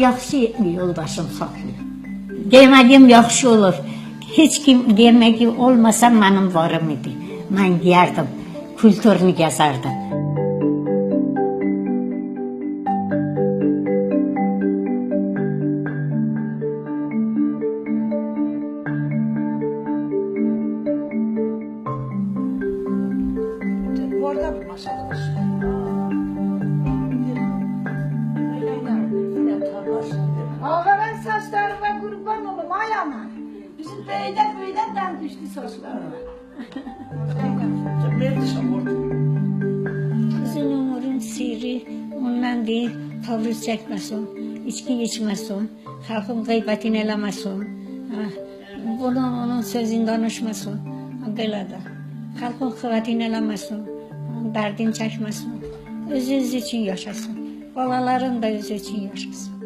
yaxşı yoldaşım saxlayır. Demədiyim yaxşı olur. Heç kim demək ki, olmasa mənim varım idi. Mən giyərdim, kültürünü gəzərdim. Orada bir maşallah. Ağaran saçlarına kurban olum ay ana. Bizim böyleden düştü saçlarına. Uzun ömrün sirri ondan deyil, tavrız çəkməsin, içki içməsin, xalqın qeybətini eləməsin, onun sözünü danışmasın, belə də. Xalqın xəvətini eləməsin, dərdini çəkməsin, özü üçün yaşasın, balaların da özü üçün yaşasın.